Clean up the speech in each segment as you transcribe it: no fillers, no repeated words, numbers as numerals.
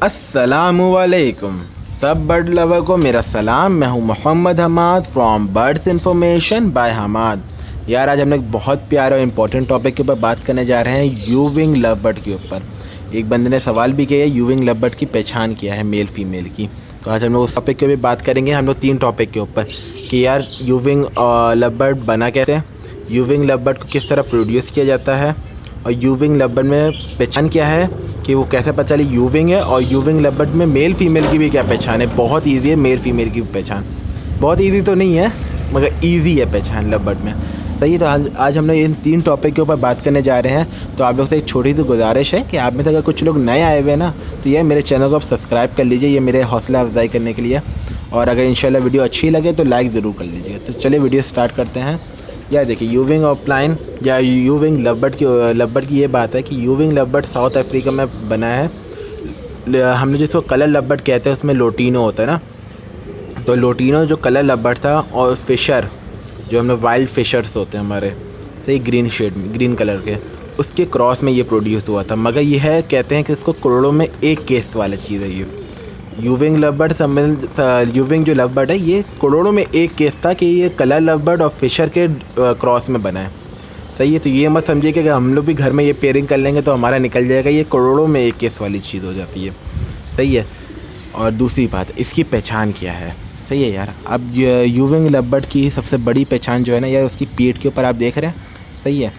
अस्सलामुअलैकुम सब bird lover को मेरा सलाम। मैं हूं Mohammad Hamad from birds information by Hamad. यार आज हम लोग बहुत प्यारे और इम्पोर्टेंट टॉपिक के ऊपर बात करने जा रहे हैं, यूविंग लव बर्ड के ऊपर। एक बंदे ने सवाल भी किया है यूविंग लव बर्ड की पहचान क्या है मेल फीमेल की। तो आज हम लोग उस टॉपिक के ऊपर बात करेंगे। हम लोग 3 टॉपिक के ऊपर कि यार यूविंग लव बर्ड बना कैसे, यूविंग लव बर्ड को किस तरह प्रोड्यूस किया जाता है, और यूविंग लव बर्ड में पहचान क्या है कि वो कैसे पता चली यूविंग है, और यूविंग लव बर्ड में मेल फीमेल की भी क्या पहचान है। बहुत ईजी है मेल फीमेल की पहचान, बहुत ईजी तो नहीं है मगर ईजी है पहचान लव बर्ड में। सही है। तो आज हम लोग इन 3 टॉपिक के ऊपर बात करने जा रहे हैं। तो आप लोग से एक छोटी सी गुजारिश है कि आप में से अगर कुछ लोग नए आए हुए हैं ना, तो ये मेरे चैनल को आप सब्सक्राइब कर लीजिए, ये मेरे हौसला अफजाई करने के लिए। और अगर इंशाल्लाह वीडियो अच्छी लगे तो लाइक ज़रूर कर लीजिए। तो चलिए वीडियो स्टार्ट करते हैं। यार देखिए यूविंग ऑफलाइन या यूविंग लव बर्ड की ये बात है कि यूविंग लव बर्ड साउथ अफ्रीका में बना है। हमने जिसको कलर लव बर्ड कहते हैं उसमें लोटिनो होता है ना, तो लोटिनो जो कलर लव बर्ड था, और फिशर जो हमें वाइल्ड फिशर्स होते हैं हमारे सही ग्रीन शेड में, ग्रीन कलर के, उसके क्रॉस में ये प्रोड्यूस हुआ था। मगर यह है कहते हैं कि इसको करोड़ों में एक केस वाली चीज़ है ये यूविंग लव बर्ड। यूविंग जो लव बर्ड है ये करोड़ों में एक केस था कि ये कलर लव बर्ड और फिशर के क्रॉस में बना है। सही है। तो ये मत समझिए कि अगर हम लोग भी घर में ये पेयरिंग कर लेंगे तो हमारा निकल जाएगा, ये करोड़ों में एक केस वाली चीज़ हो जाती है। सही है। और दूसरी बात, इसकी पहचान क्या है। सही है यार। अब यूविंग लव बर्ड की सबसे बड़ी पहचान जो है ना यार, उसकी पीठ के ऊपर आप देख रहे हैं। सही है।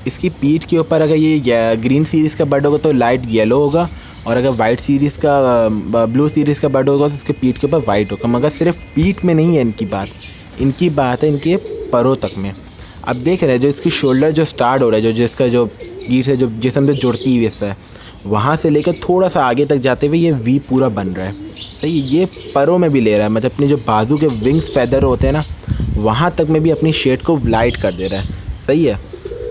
इसकी पीठ के ऊपर अगर ये ग्रीन सीरीज़ का बर्ड होगा तो लाइट येलो होगा, और अगर वाइट सीरीज़ का ब्लू सीरीज़ का बर्ड होगा तो उसके पीठ के ऊपर वाइट होगा। मगर सिर्फ पीठ में नहीं है इनकी बात है इनके परों तक में। अब देख रहे हैं जो इसकी शोल्डर जो स्टार्ट हो रहा है, जिसका जो पीठ है जो जिस्म से जुड़ती हुई हिस्सा है, वहाँ से लेकर थोड़ा सा आगे तक जाते हुए ये वी पूरा बन रहा है। सही। ये परों में भी ले रहा है, मतलब अपनी जो बाजू के विंग्स फैदर होते हैं ना, वहाँ तक में भी अपनी शेड को लाइट कर दे रहा है। सही है।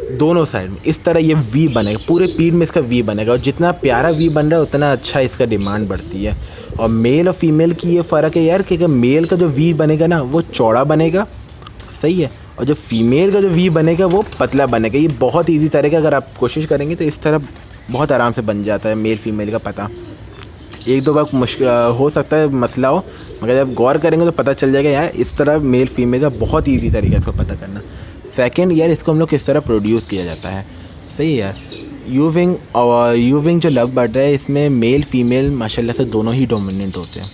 दोनों साइड में इस तरह ये वी बनेगा, पूरे पीठ में इसका वी बनेगा, और जितना प्यारा वी बन रहा है उतना अच्छा इसका डिमांड बढ़ती है। और मेल और फीमेल की ये फ़र्क है यार कि अगर मेल का जो वी बनेगा ना वो चौड़ा बनेगा। सही है। और जो फीमेल का जो वी बनेगा वो पतला बनेगा। ये बहुत ईजी तरीका, अगर आप कोशिश करेंगे तो इस तरह बहुत आराम से बन जाता है मेल फीमेल का पता। एक दो बार मुश्किल हो सकता है मसला हो, मगर जब गौर करेंगे तो पता चल जाएगा यार इस तरह मेल फीमेल का बहुत ईजी तरीका है इसको पता करना। सेकंड यार, इसको हम लोग किस तरह प्रोड्यूस किया जाता है। सही है यार। यूविंग जो लव बर्ड है इसमें मेल फीमेल माशाल्लाह से दोनों ही डोमिनेंट होते हैं।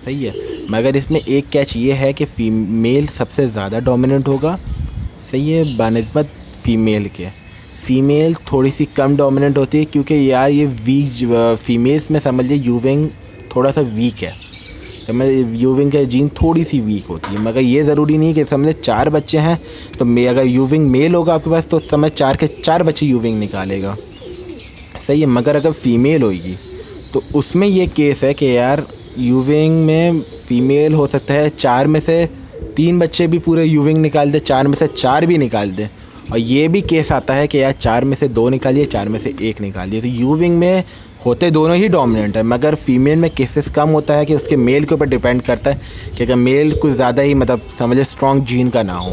सही है। मगर इसमें एक कैच ये है कि फीमेल सबसे ज़्यादा डोमिनेंट होगा। सही है। बनिस्बत फीमेल के फीमेल थोड़ी सी कम डोमिनेंट होती है, क्योंकि यार ये वीक फीमेल्स में समझ लीजिए यूविंग थोड़ा सा वीक है। समझ यूविंग का जीन थोड़ी सी वीक होती है। मगर ये ज़रूरी नहीं कि समझे 4 बच्चे हैं तो अगर यूविंग मेल होगा आपके पास तो समझ 4 के 4 बच्चे यूविंग निकालेगा। सही है। मगर अगर फ़ीमेल होगी तो उसमें ये केस है कि यार यूविंग में फ़ीमेल हो सकता है 4 में से 3 बच्चे भी पूरे यूविंग निकाल दे, 4 में से 4 भी निकाल दे। और ये भी केस आता है कि यार 4 में से 2 निकालिए, 4 में से 1 निकालिए। तो यूविंग में होते दोनों ही डोमिनेंट है, मगर फीमेल में केसेस कम होता है कि उसके मेल के ऊपर डिपेंड करता है कि अगर मेल कुछ ज़्यादा ही मतलब समझे स्ट्रॉन्ग जीन का ना हो।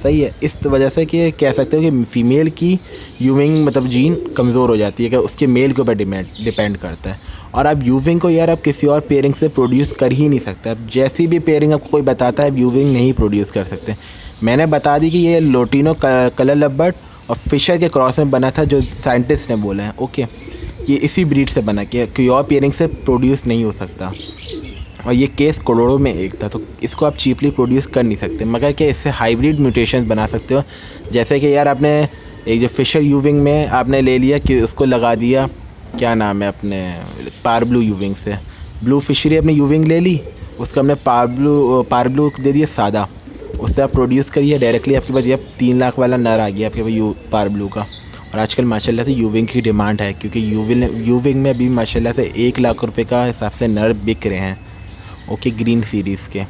सही है। इस वजह से कि कह सकते हो कि फीमेल की यूविंग मतलब जीन कमज़ोर हो जाती है कि उसके मेल के ऊपर डिपेंड करता है। और आप यूविंग को यार आप किसी और पेयरिंग से प्रोड्यूस कर ही नहीं सकते। अब जैसी भी पेयरिंग आपको कोई बताता है आप यूविंग नहीं प्रोड्यूस कर सकते। मैंने बता दी कि ये लोटिनो कलर लव बर्ड और फिशर के क्रॉस में बना था, जो साइंटिस्ट ने बोला है। ओके। ये इसी ब्रीड से बना कि कोई और पेयरिंग से प्रोड्यूस नहीं हो सकता, और ये केस करोड़ों में एक था। तो इसको आप चीपली प्रोड्यूस कर नहीं सकते, मगर क्या इससे हाइब्रिड म्यूटेशंस बना सकते हो। जैसे कि यार आपने एक जो फिशर यूविंग में आपने ले लिया कि उसको लगा दिया, क्या नाम है अपने पारब्लू यूविंग से ब्लू फिशरी अपनी यूविंग ले ली, उसका हमने पारब्लू दे दिया सादा, उससे आप प्रोड्यूस करिए डायरेक्टली आपके पास ये 3 लाख वाला नर आ गया आपके पास पारब्लू का। और आजकल माशाल्लाह से यूविंग की डिमांड है, क्योंकि यूविंग में अभी माशाल्लाह से 1 लाख रुपए का हिसाब से नर बिक रहे हैं। ओके। ग्रीन सीरीज़ के।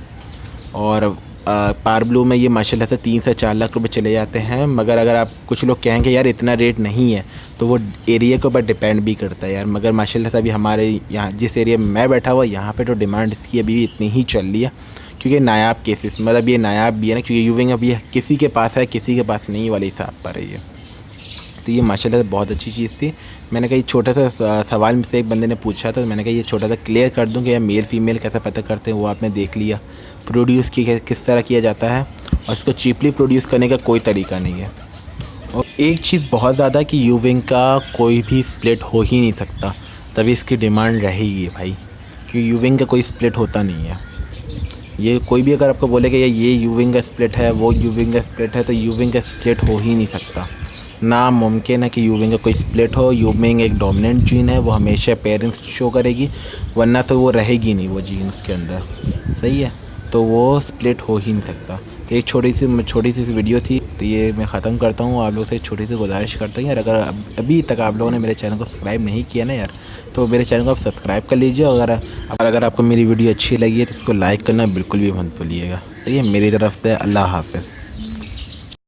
और पारब्लू में ये माशाल्लाह से 3 से 4 लाख रुपए चले जाते हैं। मगर अगर आप कुछ लोग कहेंगे यार इतना रेट नहीं है, तो वो एरिया के ऊपर डिपेंड भी करता है यार। मगर माशाल्लाह से अभी हमारे यहाँ जिस एरिया में मैं बैठा हुआ यहाँ पे तो डिमांड इसकी अभी इतनी ही चल रही है, क्योंकि नायाब केसेस मतलब ये नायाब भी है ना, क्योंकि यूविंग अभी किसी के पास है किसी के पास नहीं वाले हिसाब पर है ये। तो ये माशाल्लाह से बहुत अच्छी चीज़ थी। मैंने कहा ये छोटा सा सवाल मुझसे एक बंदे ने पूछा, तो मैंने कहा ये छोटा सा क्लियर कर दूं कि ये मेल फीमेल कैसे पता करते हैं, वो आपने देख लिया। प्रोड्यूस किस तरह किया जाता है, और इसको चीपली प्रोड्यूस करने का कोई तरीका नहीं है। और एक चीज़ बहुत ज़्यादा कि यूविंग का कोई भी स्प्लिट हो ही नहीं सकता, तभी इसकी डिमांड रहेगी भाई, क्योंकि यूविंग का कोई स्प्लिट होता नहीं है। ये कोई भी अगर आपको बोले कि ये यूविंग का स्प्लिट है, वो यूविंग का स्प्लिट है, तो यूविंग का स्प्लिट हो ही नहीं सकता। नामुमकिन है कि यूविंग का कोई स्प्लिट हो। यूविंग एक डोमिनेंट जीन है, वो हमेशा पेरेंट्स शो करेगी, वरना तो वो रहेगी नहीं वो जीन उसके अंदर, सही है। तो वो स्प्लिट हो ही नहीं सकता। तो एक छोटी सी वीडियो थी, तो ये मैं ख़त्म करता हूँ। आप लोग से एक छोटी सी गुजारिश करता हूँ यार, अगर अभी तक आप लोगों ने मेरे चैनल को सब्सक्राइब नहीं किया ना यार, तो मेरे चैनल को आप सब्सक्राइब कर लीजिए। अगर आपको मेरी वीडियो अच्छी लगी है तो इसको लाइक करना बिल्कुल भी मत भूलिएगा। सही है, मेरी तरफ से अल्लाह हाफ़िज़।